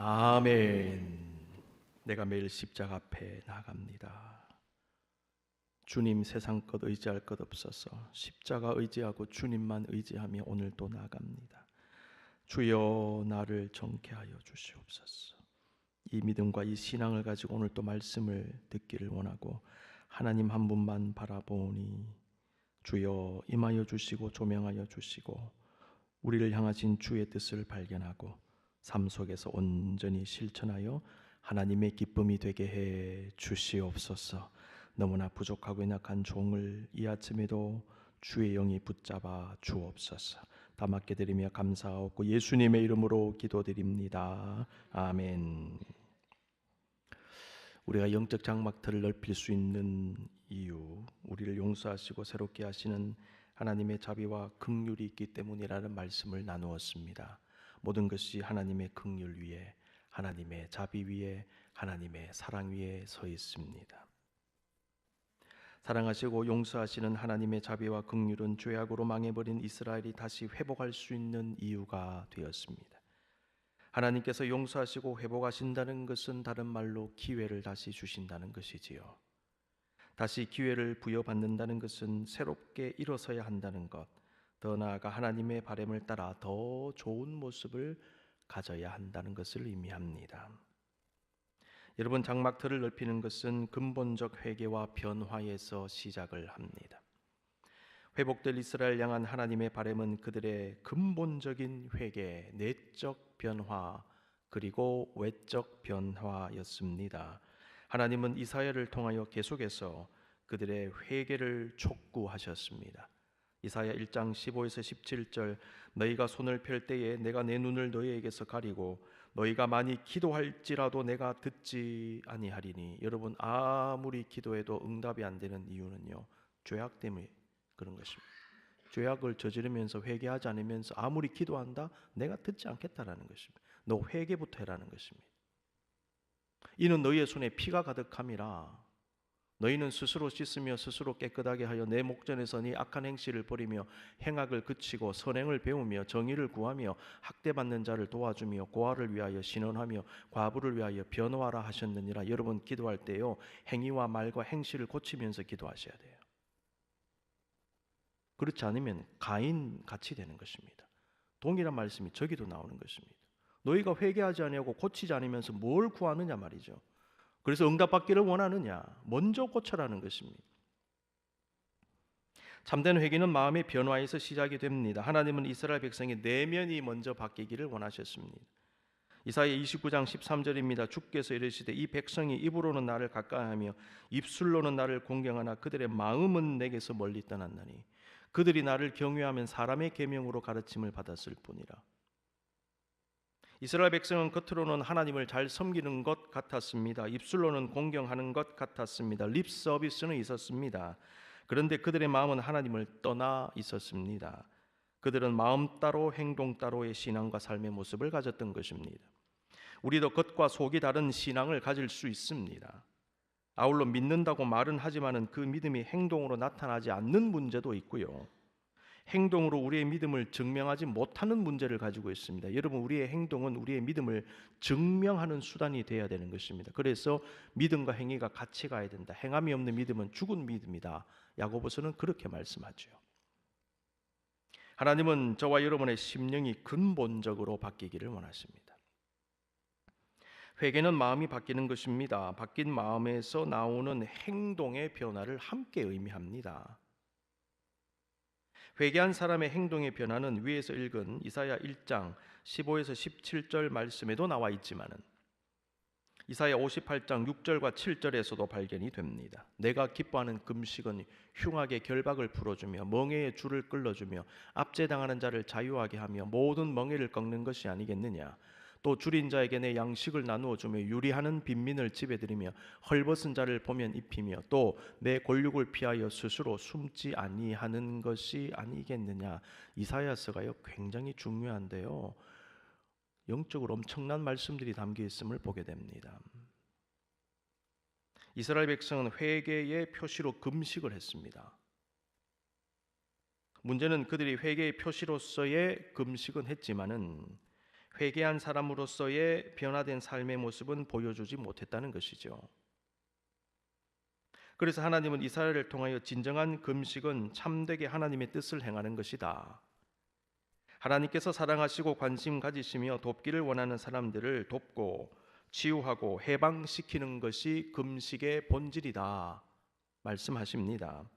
아멘. 내가 매일 십자가 앞에 나갑니다. 주님, 세상 것 의지할 것 없어서 십자가 의지하고 주님만 의지하며 오늘도 나갑니다. 주여, 나를 정케하여 주시옵소서. 이 믿음과 이 신앙을 가지고 오늘 또 말씀을 듣기를 원하고 하나님 한 분만 바라보니 주여 임하여 주시고 조명하여 주시고 우리를 향하신 주의 뜻을 발견하고 삶 속에서 온전히 실천하여 하나님의 기쁨이 되게 해 주시옵소서. 너무나 부족하고 연약한 종을 이 아침에도 주의 영이 붙잡아 주옵소서. 다 맡게 드리며 감사하고 예수님의 이름으로 기도드립니다. 아멘. 우리가 영적 장막틀을 넓힐 수 있는 이유, 우리를 용서하시고 새롭게 하시는 하나님의 자비와 긍휼이 있기 때문이라는 말씀을 나누었습니다. 모든 것이 하나님의 긍휼 위에, 하나님의 자비 위에, 하나님의 사랑 위에 서 있습니다. 사랑하시고 용서하시는 하나님의 자비와 긍휼은 죄악으로 망해버린 이스라엘이 다시 회복할 수 있는 이유가 되었습니다. 하나님께서 용서하시고 회복하신다는 것은 다른 말로 기회를 다시 주신다는 것이지요. 다시 기회를 부여받는다는 것은 새롭게 일어서야 한다는 것, 더 나아가 하나님의 바람을 따라 더 좋은 모습을 가져야 한다는 것을 의미합니다. 여러분, 장막틀을 넓히는 것은 근본적 회개와 변화에서 시작을 합니다. 회복될 이스라엘 향한 하나님의 바람은 그들의 근본적인 회개, 내적 변화, 그리고 외적 변화였습니다. 하나님은 이사야를 통하여 계속해서 그들의 회개를 촉구하셨습니다. 이사야 1장 15에서 17절, 너희가 손을 펼 때에 내가 내 눈을 너희에게서 가리고 너희가 많이 기도할지라도 내가 듣지 아니하리니. 여러분, 아무리 기도해도 응답이 안 되는 이유는요, 죄악 때문에 그런 것입니다. 죄악을 저지르면서 회개하지 않으면서 아무리 기도한다, 내가 듣지 않겠다라는 것입니다. 너 회개부터 해라는 것입니다. 이는 너희의 손에 피가 가득함이라. 너희는 스스로 씻으며 스스로 깨끗하게 하여 내 목전에서 네 악한 행실을 버리며 행악을 그치고 선행을 배우며 정의를 구하며 학대받는 자를 도와주며 고아를 위하여 신원하며 과부를 위하여 변호하라 하셨느니라. 여러분, 기도할 때요, 행위와 말과 행실을 고치면서 기도하셔야 돼요. 그렇지 않으면 가인 같이 되는 것입니다. 동일한 말씀이 저기도 나오는 것입니다. 너희가 회개하지 아니하고 고치지 않으면서 뭘 구하느냐 말이죠. 그래서 응답받기를 원하느냐, 먼저 고쳐라는 것입니다. 참된 회개는 마음의 변화에서 시작이 됩니다. 하나님은 이스라엘 백성의 내면이 먼저 바뀌기를 원하셨습니다. 이사야 29장 13절입니다. 주께서 이르시되 이 백성이 입으로는 나를 가까이하며 입술로는 나를 공경하나 그들의 마음은 내게서 멀리 떠났나니 그들이 나를 경외하면 사람의 계명으로 가르침을 받았을 뿐이라. 이스라엘 백성은 겉으로는 하나님을 잘 섬기는 것 같았습니다. 입술로는 공경하는 것 같았습니다. 립 서비스는 있었습니다. 그런데 그들의 마음은 하나님을 떠나 있었습니다. 그들은 마음 따로 행동 따로의 신앙과 삶의 모습을 가졌던 것입니다. 우리도 겉과 속이 다른 신앙을 가질 수 있습니다. 아울러 믿는다고 말은 하지만은 그 믿음이 행동으로 나타나지 않는 문제도 있고요, 행동으로 우리의 믿음을 증명하지 못하는 문제를 가지고 있습니다. 여러분, 우리의 행동은 우리의 믿음을 증명하는 수단이 되어야 되는 것입니다. 그래서 믿음과 행위가 같이 가야 된다. 행함이 없는 믿음은 죽은 믿음이다. 야고보서는 그렇게 말씀하죠. 하나님은 저와 여러분의 심령이 근본적으로 바뀌기를 원하십니다. 회개는 마음이 바뀌는 것입니다. 바뀐 마음에서 나오는 행동의 변화를 함께 의미합니다. 회개한 사람의 행동의 변화는 위에서 읽은 이사야 1장 15에서 17절 말씀에도 나와 있지만은 이사야 58장 6절과 7절에서도 발견이 됩니다. 내가 기뻐하는 금식은 흉악의 결박을 풀어주며 멍에의 줄을 끌어주며 압제당하는 자를 자유하게 하며 모든 멍에를 꺾는 것이 아니겠느냐. 또 줄인 자에게 내 양식을 나누어 주며 유리하는 빈민을 집에 들이며 헐벗은 자를 보면 입히며 또 내 골육을 피하여 스스로 숨지 아니하는 것이 아니겠느냐. 이사야서가요, 굉장히 중요한데요, 영적으로 엄청난 말씀들이 담겨 있음을 보게 됩니다. 이스라엘 백성은 회개의 표시로 금식을 했습니다. 문제는 그들이 회개의 표시로서의 금식은 했지만은 회개한 사람으로서의 변화된 삶의 모습은 보여주지 못했다는 것이죠. 그래서 하나님은 이스라엘을 통하여 진정한 금식은 참되게 하나님의 뜻을 행하는 것이다. 하나님께서 사랑하시고 관심 가지시며 돕기를 원하는 사람들을 돕고 치유하고 해방시키는 것이 금식의 본질이다 말씀하십니다.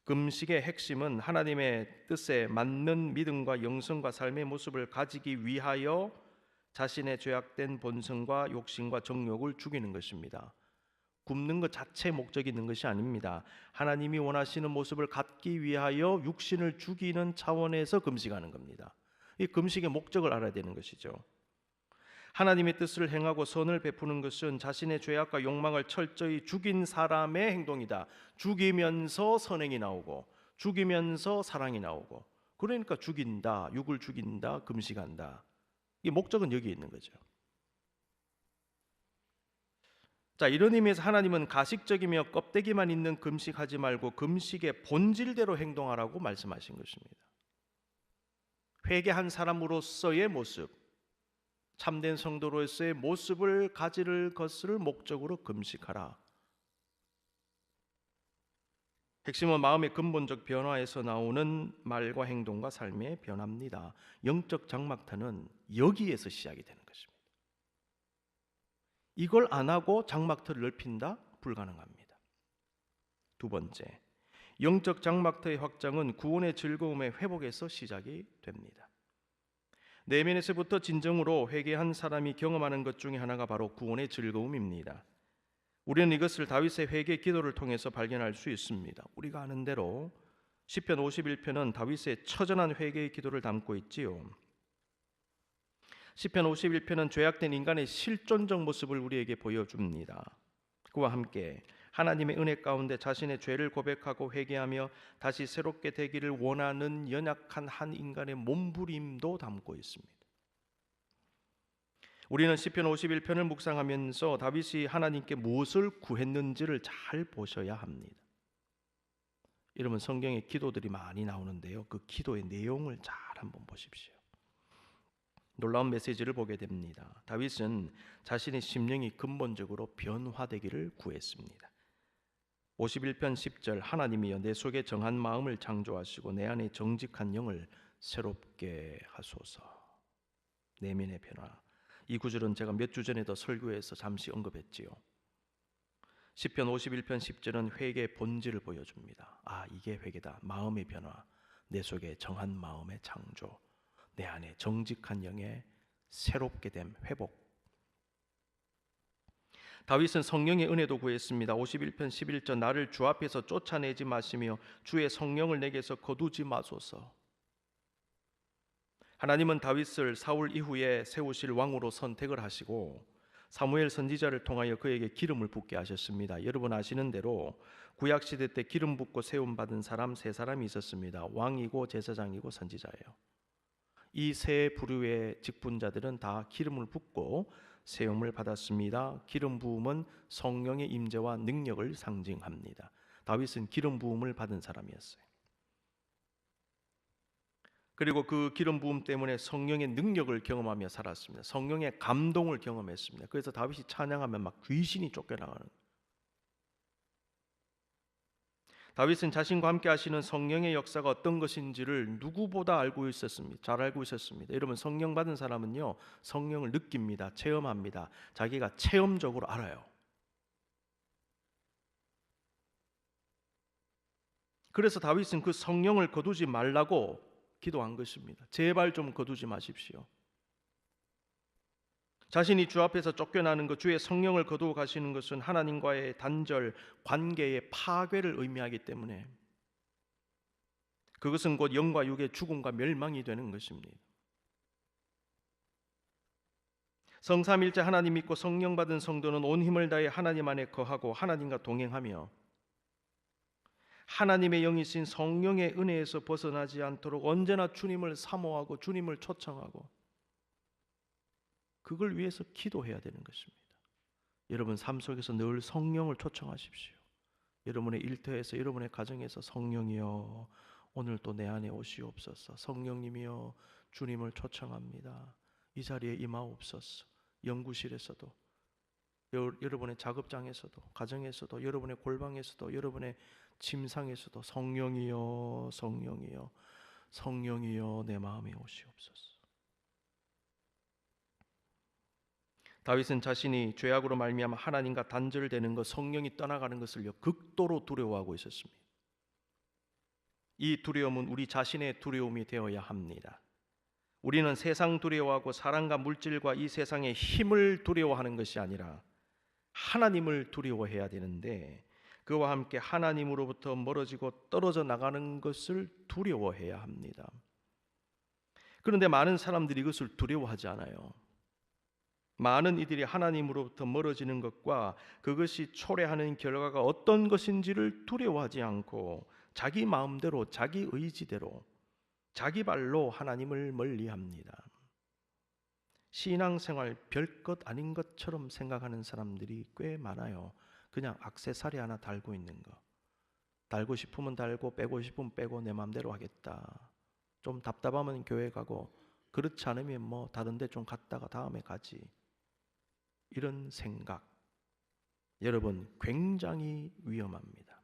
금식의 핵심은 하나님의 뜻에 맞는 믿음과 영성과 삶의 모습을 가지기 위하여 자신의 죄악된 본성과 욕심과 정욕을 죽이는 것입니다. 굶는 것 자체에 목적이 있는 것이 아닙니다. 하나님이 원하시는 모습을 갖기 위하여 육신을 죽이는 차원에서 금식하는 겁니다. 이 금식의 목적을 알아야 되는 것이죠. 하나님의 뜻을 행하고 선을 베푸는 것은 자신의 죄악과 욕망을 철저히 죽인 사람의 행동이다. 죽이면서 선행이 나오고 죽이면서 사랑이 나오고, 그러니까 죽인다, 육을 죽인다, 금식한다. 이 목적은 여기 있는 거죠. 자, 이런 의미에서 하나님은 가식적이며 껍데기만 있는 금식하지 말고 금식의 본질대로 행동하라고 말씀하신 것입니다. 회개한 사람으로서의 모습, 참된 성도로서의 모습을 가질 것을 목적으로 금식하라. 핵심은 마음의 근본적 변화에서 나오는 말과 행동과 삶의 변화입니다. 영적 장막터는 여기에서 시작이 되는 것입니다. 이걸 안 하고 장막터를 넓힌다? 불가능합니다. 두 번째, 영적 장막터의 확장은 구원의 즐거움의 회복에서 시작이 됩니다. 내면에서부터 진정으로 회개한 사람이 경험하는 것 중에 하나가 바로 구원의 즐거움입니다. 우리는 이것을 다윗의 회개 기도를 통해서 발견할 수 있습니다. 우리가 아는 대로 시편 51편은 다윗의 처절한 회개의 기도를 담고 있지요. 시편 51편은 죄악된 인간의 실존적 모습을 우리에게 보여줍니다. 그와 함께 하나님의 은혜 가운데 자신의 죄를 고백하고 회개하며 다시 새롭게 되기를 원하는 연약한 한 인간의 몸부림도 담고 있습니다. 우리는 시편 51편을 묵상하면서 다윗이 하나님께 무엇을 구했는지를 잘 보셔야 합니다. 이러면 성경에 기도들이 많이 나오는데요, 그 기도의 내용을 잘 한번 보십시오. 놀라운 메시지를 보게 됩니다. 다윗은 자신의 심령이 근본적으로 변화되기를 구했습니다. 51편 10절, 하나님이여 내 속에 정한 마음을 창조하시고 내 안에 정직한 영을 새롭게 하소서. 내면의 변화. 이 구절은 제가 몇 주 전에도 설교에서 잠시 언급했지요. 시편 51편 10절은 회개의 본질을 보여줍니다. 아, 이게 회개다. 마음의 변화, 내 속에 정한 마음의 창조, 내 안에 정직한 영의 새롭게 됨, 회복. 다윗은 성령의 은혜도 구했습니다. 51편 11절, 나를 주 앞에서 쫓아내지 마시며 주의 성령을 내게서 거두지 마소서. 하나님은 다윗을 사울 이후에 세우실 왕으로 선택을 하시고 사무엘 선지자를 통하여 그에게 기름을 붓게 하셨습니다. 여러분 아시는 대로 구약 시대 때 기름 붓고 세움 받은 사람 세 사람이 있었습니다. 왕이고 제사장이고 선지자예요. 이 세 부류의 직분자들은 다 기름을 붓고 세움을 받았습니다. 기름 부음은 성령의 임재와 능력을 상징합니다. 다윗은 기름 부음을 받은 사람이었어요. 그리고 그 기름 부음 때문에 성령의 능력을 경험하며 살았습니다. 성령의 감동을 경험했습니다. 그래서 다윗이 찬양하면 막 귀신이 쫓겨나가는. 다윗은 자신과 함께 하시는 성령의 역사가 어떤 것인지를 누구보다 알고 있었습니다. 잘 알고 있었습니다. 여러분, 성령 받은 사람은요, 성령을 느낍니다. 체험합니다. 자기가 체험적으로 알아요. 그래서 다윗은 그 성령을 거두지 말라고 기도한 것입니다. 제발 좀 거두지 마십시오. 자신이 주 앞에서 쫓겨나는 것, 주의 성령을 거두어 가시는 것은 하나님과의 단절, 관계의 파괴를 의미하기 때문에 그것은 곧 영과 육의 죽음과 멸망이 되는 것입니다. 성삼일체 하나님 믿고 성령 받은 성도는 온 힘을 다해 하나님 안에 거하고 하나님과 동행하며 하나님의 영이신 성령의 은혜에서 벗어나지 않도록 언제나 주님을 사모하고 주님을 초청하고 그걸 위해서 기도해야 되는 것입니다. 여러분 삶 속에서 늘 성령을 초청하십시오. 여러분의 일터에서, 여러분의 가정에서 성령이여 오늘 또 내 안에 오시옵소서. 성령님이여 주님을 초청합니다. 이 자리에 임하옵소서. 연구실에서도, 여러분의 작업장에서도, 가정에서도, 여러분의 골방에서도, 여러분의 침상에서도 성령이여, 성령이여, 성령이여 내 마음에 오시옵소서. 다윗은 자신이 죄악으로 말미암아 하나님과 단절되는 것, 성령이 떠나가는 것을 극도로 두려워하고 있었습니다. 이 두려움은 우리 자신의 두려움이 되어야 합니다. 우리는 세상 두려워하고 사람과 물질과 이 세상의 힘을 두려워하는 것이 아니라 하나님을 두려워해야 되는데, 그와 함께 하나님으로부터 멀어지고 떨어져 나가는 것을 두려워해야 합니다. 그런데 많은 사람들이 이것을 두려워하지 않아요. 많은 이들이 하나님으로부터 멀어지는 것과 그것이 초래하는 결과가 어떤 것인지를 두려워하지 않고 자기 마음대로, 자기 의지대로, 자기 발로 하나님을 멀리합니다. 신앙생활 별것 아닌 것처럼 생각하는 사람들이 꽤 많아요. 그냥 액세서리 하나 달고 있는 거, 달고 싶으면 달고 빼고 싶으면 빼고 내 마음대로 하겠다. 좀 답답하면 교회 가고, 그렇지 않으면 뭐 다른 데 좀 갔다가 다음에 가지. 이런 생각, 여러분 굉장히 위험합니다.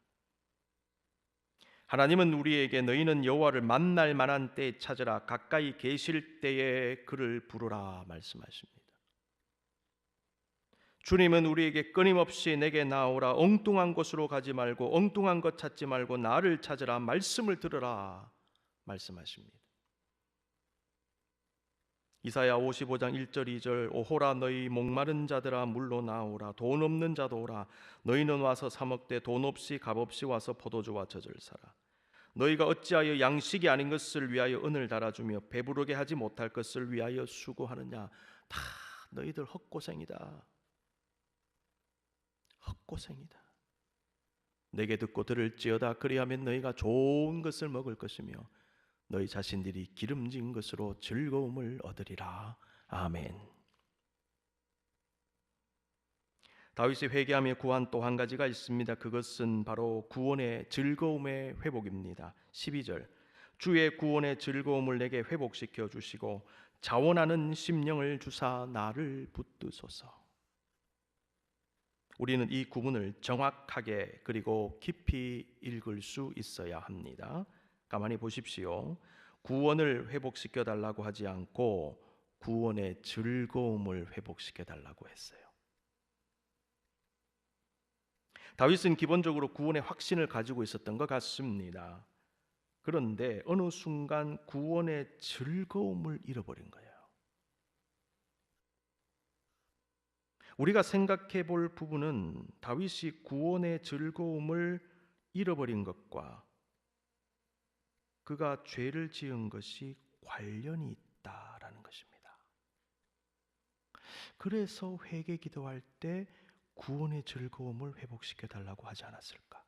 하나님은 우리에게 너희는 여호와를 만날 만한 때에 찾으라, 가까이 계실 때에 그를 부르라 말씀하십니다. 주님은 우리에게 끊임없이 내게 나오라, 엉뚱한 곳으로 가지 말고 엉뚱한 것 찾지 말고 나를 찾으라, 말씀을 들으라 말씀하십니다. 이사야 55장 1절 2절 오호라 너희 목마른 자들아 물로 나오라, 돈 없는 자도 오라, 너희는 와서 사 먹되 돈 없이 값 없이 와서 포도주와 젖을 사라. 너희가 어찌하여 양식이 아닌 것을 위하여 은을 달아주며 배부르게 하지 못할 것을 위하여 수고하느냐. 다 너희들 헛고생이다. 헛고생이다. 내게 듣고 들을지어다. 그리하면 너희가 좋은 것을 먹을 것이며 너희 자신들이 기름진 것으로 즐거움을 얻으리라. 아멘. 다윗이 회개하며 구한 또 한 가지가 있습니다. 그것은 바로 구원의 즐거움의 회복입니다. 12절 주의 구원의 즐거움을 내게 회복시켜 주시고 자원하는 심령을 주사 나를 붙드소서. 우리는 이 구문을 정확하게 그리고 깊이 읽을 수 있어야 합니다. 가만히 보십시오. 구원을 회복시켜 달라고 하지 않고 구원의 즐거움을 회복시켜 달라고 했어요. 다윗은 기본적으로 구원의 확신을 가지고 있었던 것 같습니다. 그런데 어느 순간 구원의 즐거움을 잃어버린 거예요. 우리가 생각해 볼 부분은 다윗이 구원의 즐거움을 잃어버린 것과 그가 죄를 지은 것이 관련이 있다라는 것입니다. 그래서 회개 기도할 때 구원의 즐거움을 회복시켜 달라고 하지 않았을까?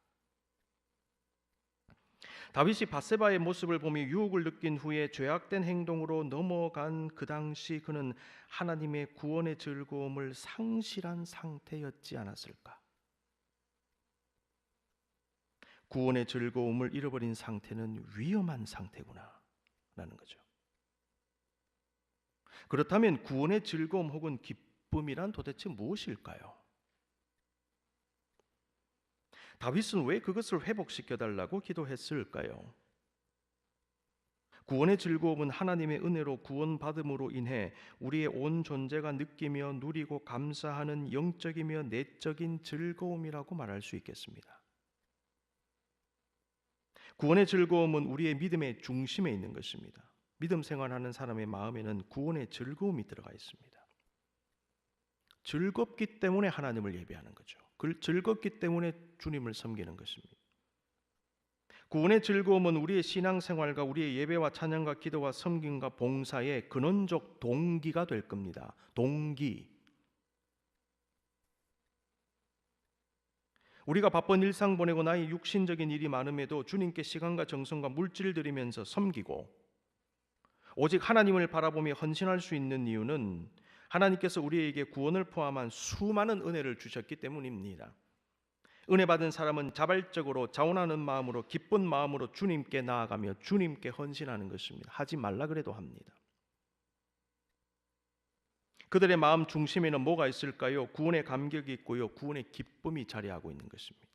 다윗이 밧세바의 모습을 보며 유혹을 느낀 후에 죄악된 행동으로 넘어간 그 당시 그는 하나님의 구원의 즐거움을 상실한 상태였지 않았을까? 구원의 즐거움을 잃어버린 상태는 위험한 상태구나 라는 거죠. 그렇다면 구원의 즐거움 혹은 기쁨이란 도대체 무엇일까요? 다윗은 왜 그것을 회복시켜 달라고 기도했을까요? 구원의 즐거움은 하나님의 은혜로 구원받음으로 인해 우리의 온 존재가 느끼며 누리고 감사하는 영적이며 내적인 즐거움이라고 말할 수 있겠습니다. 구원의 즐거움은 우리의 믿음의 중심에 있는 것입니다. 믿음 생활하는 사람의 마음에는 구원의 즐거움이 들어가 있습니다. 즐겁기 때문에 하나님을 예배하는 거죠. 즐겁기 때문에 주님을 섬기는 것입니다. 구원의 즐거움은 우리의 신앙생활과 우리의 예배와 찬양과 기도와 섬김과 봉사의 근원적 동기가 될 겁니다. 동기. 우리가 바쁜 일상 보내고 나의 육신적인 일이 많음에도 주님께 시간과 정성과 물질을 들이면서 섬기고 오직 하나님을 바라보며 헌신할 수 있는 이유는 하나님께서 우리에게 구원을 포함한 수많은 은혜를 주셨기 때문입니다. 은혜 받은 사람은 자발적으로 자원하는 마음으로 기쁜 마음으로 주님께 나아가며 주님께 헌신하는 것입니다. 하지 말라 그래도 합니다. 그들의 마음 중심에는 뭐가 있을까요? 구원의 감격이 있고요, 구원의 기쁨이 자리하고 있는 것입니다.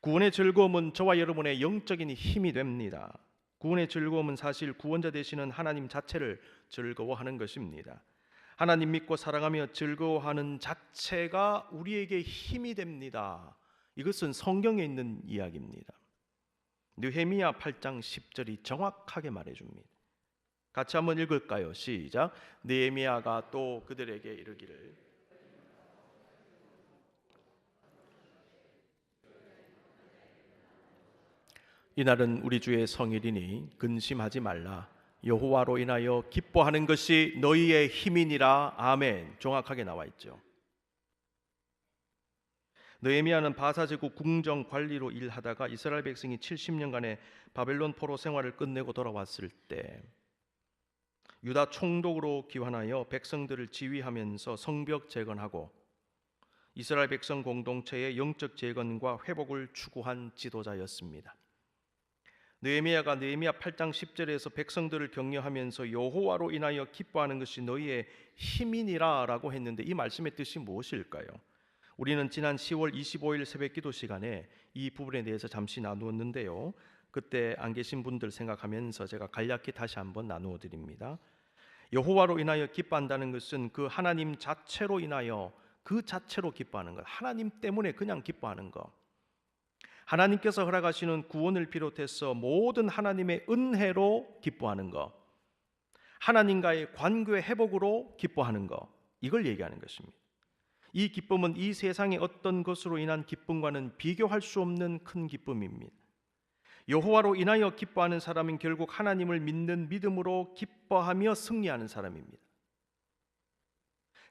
구원의 즐거움은 저와 여러분의 영적인 힘이 됩니다. 구원의 즐거움은 사실 구원자 되시는 하나님 자체를 즐거워하는 것입니다. 하나님 믿고 사랑하며 즐거워하는 자체가 우리에게 힘이 됩니다. 이것은 성경에 있는 이야기입니다. 느헤미야 8장 10절이 정확하게 말해줍니다. 같이 한번 읽을까요? 시작. 느헤미야가 또 그들에게 이르기를 이날은 우리 주의 성일이니 근심하지 말라. 여호와로 인하여 기뻐하는 것이 너희의 힘이니라. 아멘. 정확하게 나와 있죠. 느헤미야는 바사제국 궁정 관리로 일하다가 이스라엘 백성이 70년간의 바벨론 포로 생활을 끝내고 돌아왔을 때 유다 총독으로 기환하여 백성들을 지휘하면서 성벽 재건하고 이스라엘 백성 공동체의 영적 재건과 회복을 추구한 지도자였습니다. 느헤미야가 느헤미야 8장 10절에서 백성들을 격려하면서 여호와로 인하여 기뻐하는 것이 너희의 힘이니라 라고 했는데, 이 말씀의 뜻이 무엇일까요? 우리는 지난 10월 25일 새벽기도 시간에 이 부분에 대해서 잠시 나누었는데요, 그때 안 계신 분들 생각하면서 제가 간략히 다시 한번 나누어 드립니다. 여호와로 인하여 기뻐한다는 것은 그 하나님 자체로 인하여, 그 자체로 기뻐하는 것, 하나님 때문에 그냥 기뻐하는 것, 하나님께서 허락하시는 구원을 비롯해서 모든 하나님의 은혜로 기뻐하는 것, 하나님과의 관계 회복으로 기뻐하는 것, 이걸 얘기하는 것입니다. 이 기쁨은 이 세상의 어떤 것으로 인한 기쁨과는 비교할 수 없는 큰 기쁨입니다. 여호와로 인하여 기뻐하는 사람은 결국 하나님을 믿는 믿음으로 기뻐하며 승리하는 사람입니다.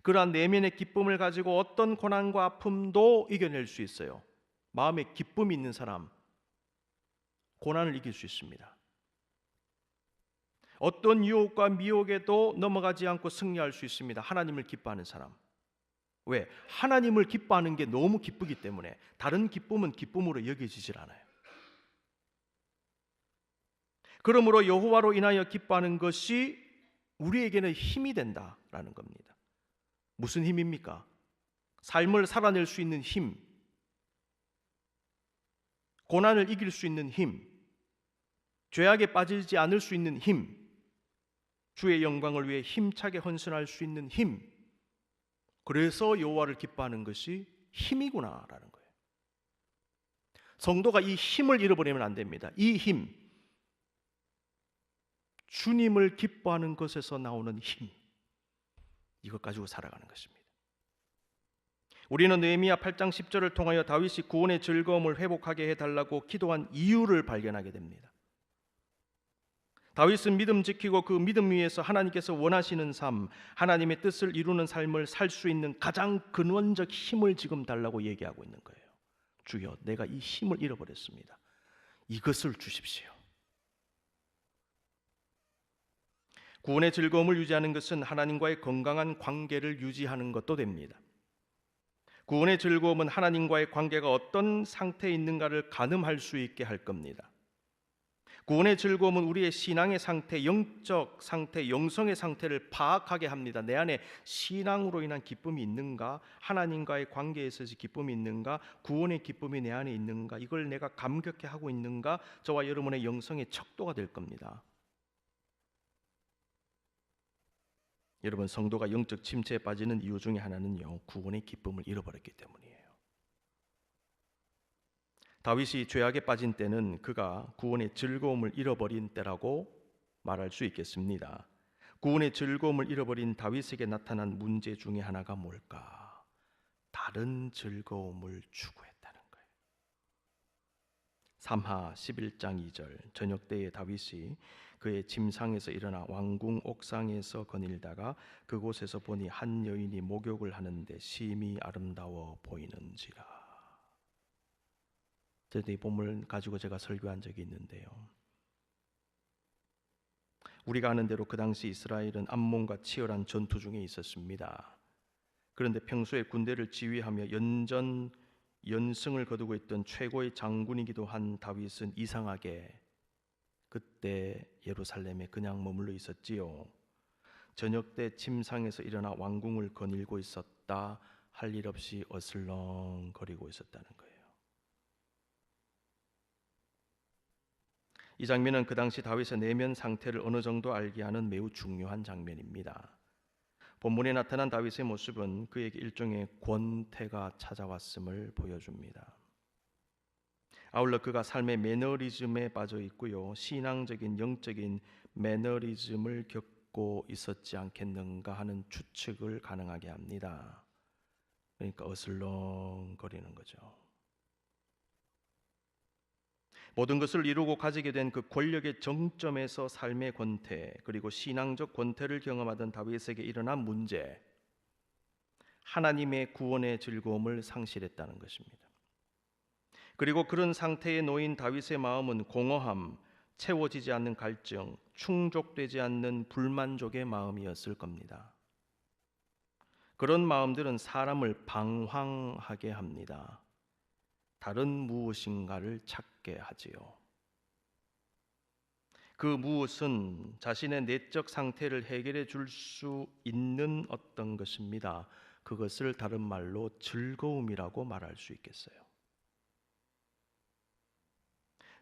그러한 내면의 기쁨을 가지고 어떤 고난과 아픔도 이겨낼 수 있어요. 마음에 기쁨이 있는 사람, 고난을 이길 수 있습니다. 어떤 유혹과 미혹에도 넘어가지 않고 승리할 수 있습니다. 하나님을 기뻐하는 사람. 왜? 하나님을 기뻐하는 게 너무 기쁘기 때문에 다른 기쁨은 기쁨으로 여겨지질 않아요. 그러므로 여호와로 인하여 기뻐하는 것이 우리에게는 힘이 된다라는 겁니다. 무슨 힘입니까? 삶을 살아낼 수 있는 힘, 고난을 이길 수 있는 힘, 죄악에 빠지지 않을 수 있는 힘, 주의 영광을 위해 힘차게 헌신할 수 있는 힘. 그래서 여호와를 기뻐하는 것이 힘이구나라는 거예요. 성도가 이 힘을 잃어버리면 안 됩니다. 이 힘, 주님을 기뻐하는 것에서 나오는 힘, 이것 가지고 살아가는 것입니다. 우리는 느헤미야 8장 10절을 통하여 다윗이 구원의 즐거움을 회복하게 해달라고 기도한 이유를 발견하게 됩니다. 다윗은 믿음 지키고 그 믿음 위에서 하나님께서 원하시는 삶, 하나님의 뜻을 이루는 삶을 살 수 있는 가장 근원적 힘을 지금 달라고 얘기하고 있는 거예요. 주여, 내가 이 힘을 잃어버렸습니다. 이것을 주십시오. 구원의 즐거움을 유지하는 것은 하나님과의 건강한 관계를 유지하는 것도 됩니다. 구원의 즐거움은 하나님과의 관계가 어떤 상태에 있는가를 가늠할 수 있게 할 겁니다. 구원의 즐거움은 우리의 신앙의 상태, 영적 상태, 영성의 상태를 파악하게 합니다. 내 안에 신앙으로 인한 기쁨이 있는가? 하나님과의 관계에 있어서 기쁨이 있는가? 구원의 기쁨이 내 안에 있는가? 이걸 내가 감격해 하고 있는가? 저와 여러분의 영성의 척도가 될 겁니다. 여러분, 성도가 영적 침체에 빠지는 이유 중에 하나는요, 구원의 기쁨을 잃어버렸기 때문이에요. 다윗이 죄악에 빠진 때는 그가 구원의 즐거움을 잃어버린 때라고 말할 수 있겠습니다. 구원의 즐거움을 잃어버린 다윗에게 나타난 문제 중에 하나가 뭘까? 다른 즐거움을 추구했다는 거예요. 3하 11장 2절, 저녁 때에 다윗이 그의 침상에서 일어나 왕궁 옥상에서 거닐다가 그곳에서 보니 한 여인이 목욕을 하는데 심히 아름다워 보이는지라. 저도 이 본문을 가지고 제가 설교한 적이 있는데요, 우리가 아는 대로 그 당시 이스라엘은 암몬과 치열한 전투 중에 있었습니다. 그런데 평소에 군대를 지휘하며 연승을 거두고 있던 최고의 장군이기도 한 다윗은 이상하게 그때 예루살렘에 그냥 머물러 있었지요. 저녁 때 침상에서 일어나 왕궁을 거닐고 있었다 할 일 없이 어슬렁거리고 있었다는 거예요. 이 장면은 그 당시 다윗의 내면 상태를 어느 정도 알게 하는 매우 중요한 장면입니다. 본문에 나타난 다윗의 모습은 그에게 일종의 권태가 찾아왔음을 보여줍니다. 아울러 그가 삶의 매너리즘에 빠져 있고요, 신앙적인 영적인 매너리즘을 겪고 있었지 않겠는가 하는 추측을 가능하게 합니다. 그러니까 어슬렁거리는 거죠. 모든 것을 이루고 가지게 된 그 권력의 정점에서 삶의 권태, 그리고 신앙적 권태를 경험하던 다윗에게 일어난 문제, 하나님의 구원의 즐거움을 상실했다는 것입니다. 그리고 그런 상태에 놓인 다윗의 마음은 공허함, 채워지지 않는 갈증, 충족되지 않는 불만족의 마음이었을 겁니다. 그런 마음들은 사람을 방황하게 합니다. 다른 무엇인가를 찾게 하지요. 그 무엇은 자신의 내적 상태를 해결해 줄 수 있는 어떤 것입니다. 그것을 다른 말로 즐거움이라고 말할 수 있겠어요.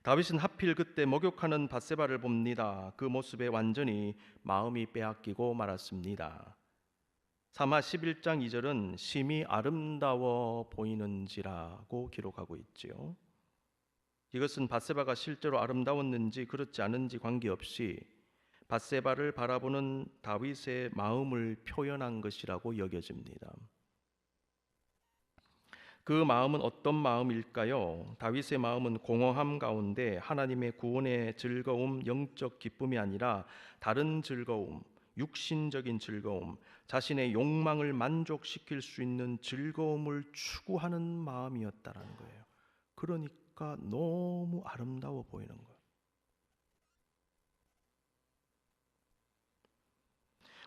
다윗은 하필 그때 목욕하는 밧세바를 봅니다. 그 모습에 완전히 마음이 빼앗기고 말았습니다. 사마 11장 2절은 심히 아름다워 보이는지라고 기록하고 있지요. 이것은 밧세바가 실제로 아름다웠는지 그렇지 않은지 관계없이 밧세바를 바라보는 다윗의 마음을 표현한 것이라고 여겨집니다. 그 마음은 어떤 마음일까요? 다윗의 마음은 공허함 가운데 하나님의 구원의 즐거움, 영적 기쁨이 아니라 다른 즐거움, 육신적인 즐거움, 자신의 욕망을 만족시킬 수 있는 즐거움을 추구하는 마음이었다라는 거예요. 그러니까 너무 아름다워 보이는 거예요.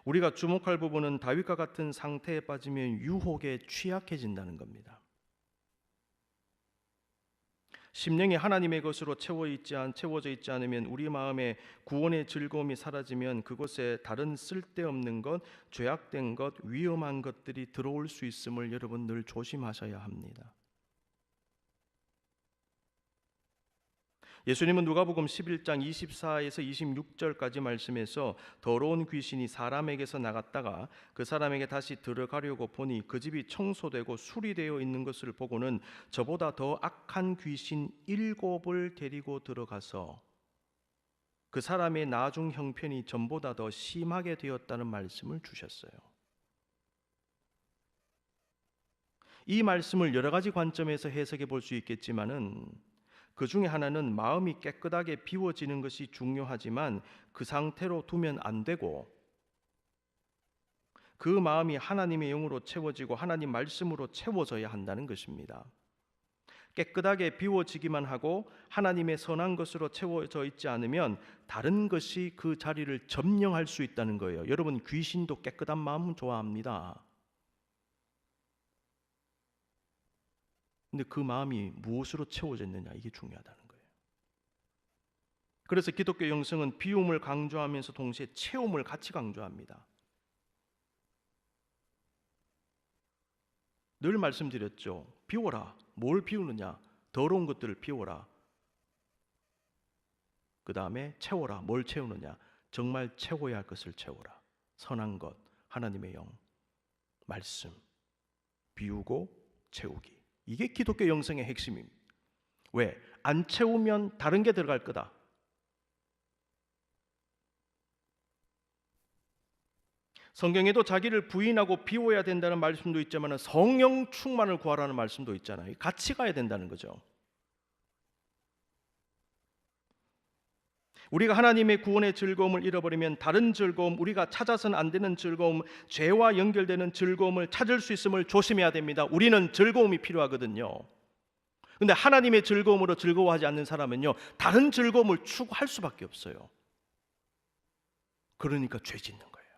우리가 주목할 부분은 다윗과 같은 상태에 빠지면 유혹에 취약해진다는 겁니다. 심령이 하나님의 것으로 채워져 있지 않으면 우리 마음에 구원의 즐거움이 사라지면 그곳에 다른 쓸데없는 것, 죄악된 것, 위험한 것들이 들어올 수 있음을 여러분 늘 조심하셔야 합니다. 예수님은 누가복음 11장 24에서 26절까지 말씀에서 더러운 귀신이 사람에게서 나갔다가 그 사람에게 다시 들어가려고 보니 그 집이 청소되고 수리되어 있는 것을 보고는 저보다 더 악한 귀신 7을 데리고 들어가서 그 사람의 나중 형편이 전보다 더 심하게 되었다는 말씀을 주셨어요. 이 말씀을 여러 가지 관점에서 해석해 볼 수 있겠지만은 그 중에 하나는 마음이 깨끗하게 비워지는 것이 중요하지만 그 상태로 두면 안 되고 그 마음이 하나님의 영으로 채워지고 하나님 말씀으로 채워져야 한다는 것입니다. 깨끗하게 비워지기만 하고 하나님의 선한 것으로 채워져 있지 않으면 다른 것이 그 자리를 점령할 수 있다는 거예요. 여러분, 귀신도 깨끗한 마음은 좋아합니다. 근데 그 마음이 무엇으로 채워졌느냐, 이게 중요하다는 거예요. 그래서 기독교 영성은 비움을 강조하면서 동시에 채움을 같이 강조합니다. 늘 말씀드렸죠. 비워라. 뭘 비우느냐? 더러운 것들을 비워라. 그 다음에 채워라. 뭘 채우느냐? 정말 채워야 할 것을 채워라. 선한 것, 하나님의 영, 말씀, 비우고 채우기. 이게 기독교 영성의 핵심입니다. 왜? 안 채우면 다른 게 들어갈 거다. 성경에도 자기를 부인하고 비워야 된다는 말씀도 있지만 성령 충만을 구하라는 말씀도 있잖아요. 같이 가야 된다는 거죠. 우리가 하나님의 구원의 즐거움을 잃어버리면 다른 즐거움, 우리가 찾아서는 안 되는 즐거움, 죄와 연결되는 즐거움을 찾을 수 있음을 조심해야 됩니다. 우리는 즐거움이 필요하거든요. 근데 하나님의 즐거움으로 즐거워하지 않는 사람은요, 다른 즐거움을 추구할 수밖에 없어요. 그러니까 죄 짓는 거예요.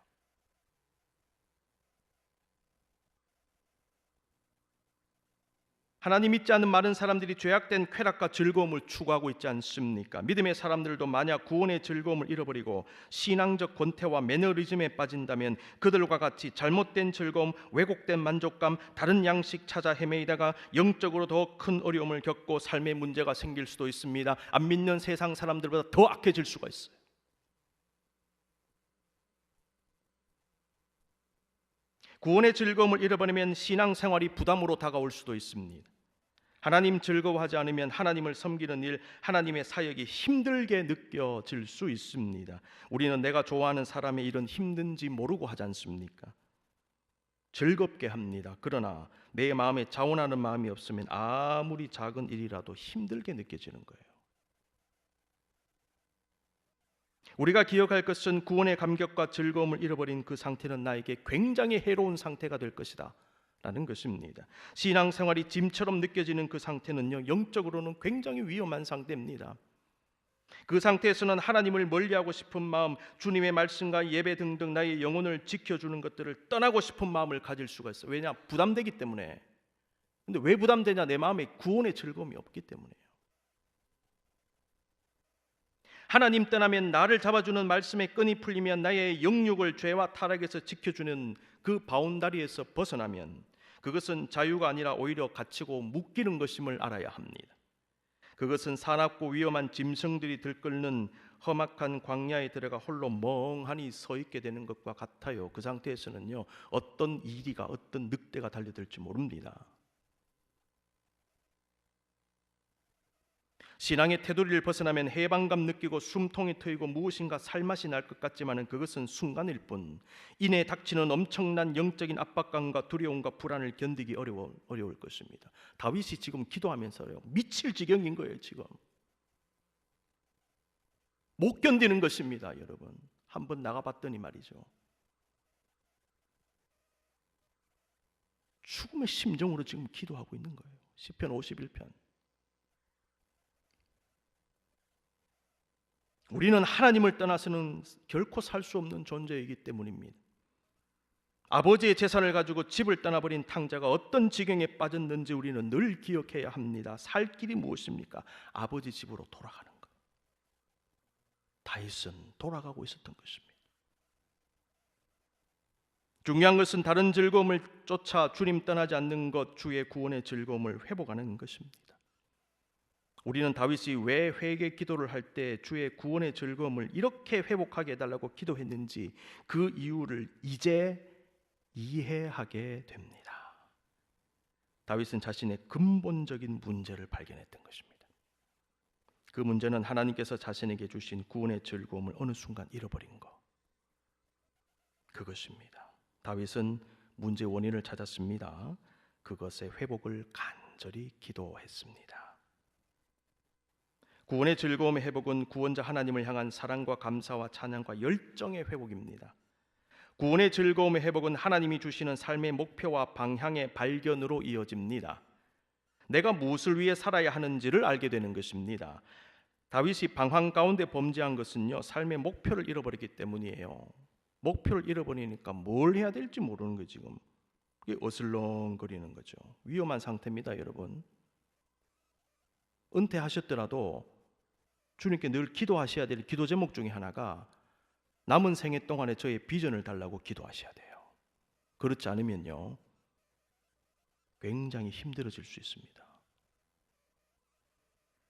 하나님 믿지 않는 많은 사람들이 죄악된 쾌락과 즐거움을 추구하고 있지 않습니까? 믿음의 사람들도 만약 구원의 즐거움을 잃어버리고 신앙적 권태와 매너리즘에 빠진다면 그들과 같이 잘못된 즐거움, 왜곡된 만족감, 다른 양식 찾아 헤매이다가 영적으로 더 큰 어려움을 겪고 삶의 문제가 생길 수도 있습니다. 안 믿는 세상 사람들보다 더 악해질 수가 있어요. 구원의 즐거움을 잃어버리면 신앙생활이 부담으로 다가올 수도 있습니다. 하나님 즐거워하지 않으면 하나님을 섬기는 일, 하나님의 사역이 힘들게 느껴질 수 있습니다. 우리는 내가 좋아하는 사람의 일은 힘든지 모르고 하지 않습니까? 즐겁게 합니다. 그러나 내 마음에 자원하는 마음이 없으면 아무리 작은 일이라도 힘들게 느껴지는 거예요. 우리가 기억할 것은 구원의 감격과 즐거움을 잃어버린 그 상태는 나에게 굉장히 해로운 상태가 될 것이다 라는 것입니다. 신앙생활이 짐처럼 느껴지는 그 상태는요, 영적으로는 굉장히 위험한 상태입니다. 그 상태에서는 하나님을 멀리하고 싶은 마음, 주님의 말씀과 예배 등등 나의 영혼을 지켜주는 것들을 떠나고 싶은 마음을 가질 수가 있어요. 왜냐? 부담되기 때문에. 근데 왜 부담되냐? 내 마음에 구원의 즐거움이 없기 때문이에요. 하나님 떠나면 나를 잡아주는 말씀의 끈이 풀리면 나의 영육을 죄와 타락에서 지켜주는 그 바운다리에서 벗어나면 그것은 자유가 아니라 오히려 갇히고 묶이는 것임을 알아야 합니다. 그것은 사납고 위험한 짐승들이 들끓는 험악한 광야에 들어가 홀로 멍하니 서 있게 되는 것과 같아요. 그 상태에서는요, 어떤 이리가 어떤 늑대가 달려들지 모릅니다. 신앙의 테두리를 벗어나면 해방감 느끼고 숨통이 트이고 무엇인가 살맛이 날 것 같지만 그것은 순간일 뿐 이내 닥치는 엄청난 영적인 압박감과 두려움과 불안을 견디기 어려울 것입니다. 다윗이 지금 기도하면서요, 미칠 지경인 거예요. 지금 못 견디는 것입니다. 여러분, 한번 나가봤더니 말이죠, 죽음의 심정으로 지금 기도하고 있는 거예요. 시편 51편. 우리는 하나님을 떠나서는 결코 살 수 없는 존재이기 때문입니다. 아버지의 재산을 가지고 집을 떠나버린 탕자가 어떤 지경에 빠졌는지 우리는 늘 기억해야 합니다. 살 길이 무엇입니까? 아버지 집으로 돌아가는 것. 다윗은 돌아가고 있었던 것입니다. 중요한 것은 다른 즐거움을 쫓아 주님 떠나지 않는 것, 주의 구원의 즐거움을 회복하는 것입니다. 우리는 다윗이 왜 회개 기도를 할 때 주의 구원의 즐거움을 이렇게 회복하게 해달라고 기도했는지 그 이유를 이제 이해하게 됩니다. 다윗은 자신의 근본적인 문제를 발견했던 것입니다. 그 문제는 하나님께서 자신에게 주신 구원의 즐거움을 어느 순간 잃어버린 것, 그것입니다. 다윗은 문제 원인을 찾았습니다. 그것의 회복을 간절히 기도했습니다. 구원의 즐거움의 회복은 구원자 하나님을 향한 사랑과 감사와 찬양과 열정의 회복입니다. 구원의 즐거움의 회복은 하나님이 주시는 삶의 목표와 방향의 발견으로 이어집니다. 내가 무엇을 위해 살아야 하는지를 알게 되는 것입니다. 다윗이 방황 가운데 범죄한 것은요, 삶의 목표를 잃어버렸기 때문이에요. 목표를 잃어버리니까 뭘 해야 될지 모르는 거예요. 지금 그게 어슬렁거리는 거죠. 위험한 상태입니다. 여러분, 은퇴하셨더라도 주님께 늘 기도하셔야 될 기도 제목 중에 하나가 남은 생애 동안에 저의 비전을 달라고 기도하셔야 돼요. 그렇지 않으면요, 굉장히 힘들어질 수 있습니다.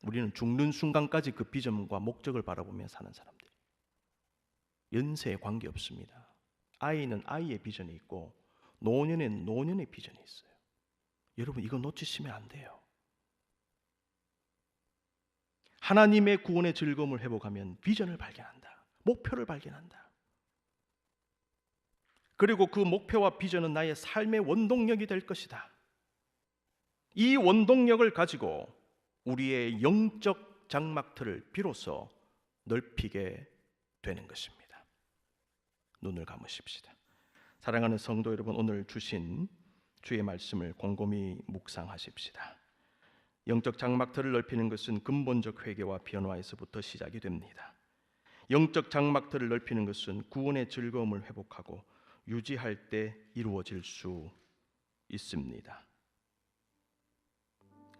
우리는 죽는 순간까지 그 비전과 목적을 바라보며 사는 사람들. 연세에 관계없습니다. 아이는 아이의 비전이 있고 노년엔 노년의 비전이 있어요. 여러분, 이거 놓치시면 안 돼요. 하나님의 구원의 즐거움을 회복하면 비전을 발견한다. 목표를 발견한다. 그리고 그 목표와 비전은 나의 삶의 원동력이 될 것이다. 이 원동력을 가지고 우리의 영적 장막틀을 비로소 넓히게 되는 것입니다. 눈을 감으십시다. 사랑하는 성도 여러분, 오늘 주신 주의 말씀을 곰곰이 묵상하십시다. 영적 장막틀을 넓히는 것은 근본적 회개와 변화에서부터 시작이 됩니다. 영적 장막틀을 넓히는 것은 구원의 즐거움을 회복하고 유지할 때 이루어질 수 있습니다.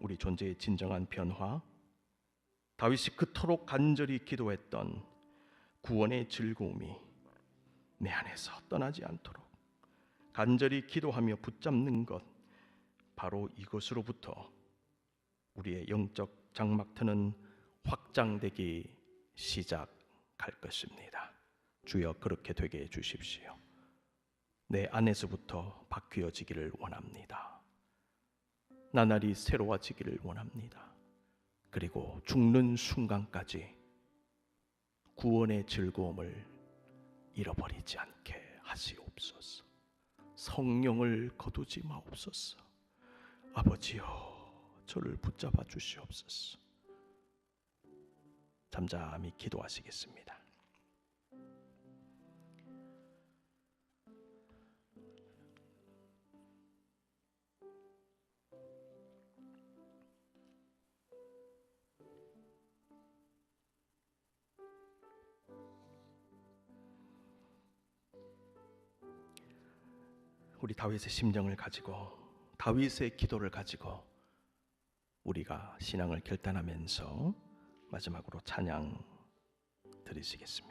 우리 존재의 진정한 변화, 다윗이 그토록 간절히 기도했던 구원의 즐거움이 내 안에서 떠나지 않도록 간절히 기도하며 붙잡는 것, 바로 이것으로부터 우리의 영적 장막터는 확장되기 시작할 것입니다. 주여 그렇게 되게 해주십시오. 내 안에서부터 바뀌어지기를 원합니다. 나날이 새로워지기를 원합니다. 그리고 죽는 순간까지 구원의 즐거움을 잃어버리지 않게 하시옵소서. 성령을 거두지 마옵소서. 아버지여, 저를 붙잡아 주시옵소서. 잠잠히 기도하시겠습니다. 우리 다윗의 심정을 가지고, 다윗의 기도를 가지고 우리가 신앙을 결단하면서 마지막으로 찬양 드리시겠습니다.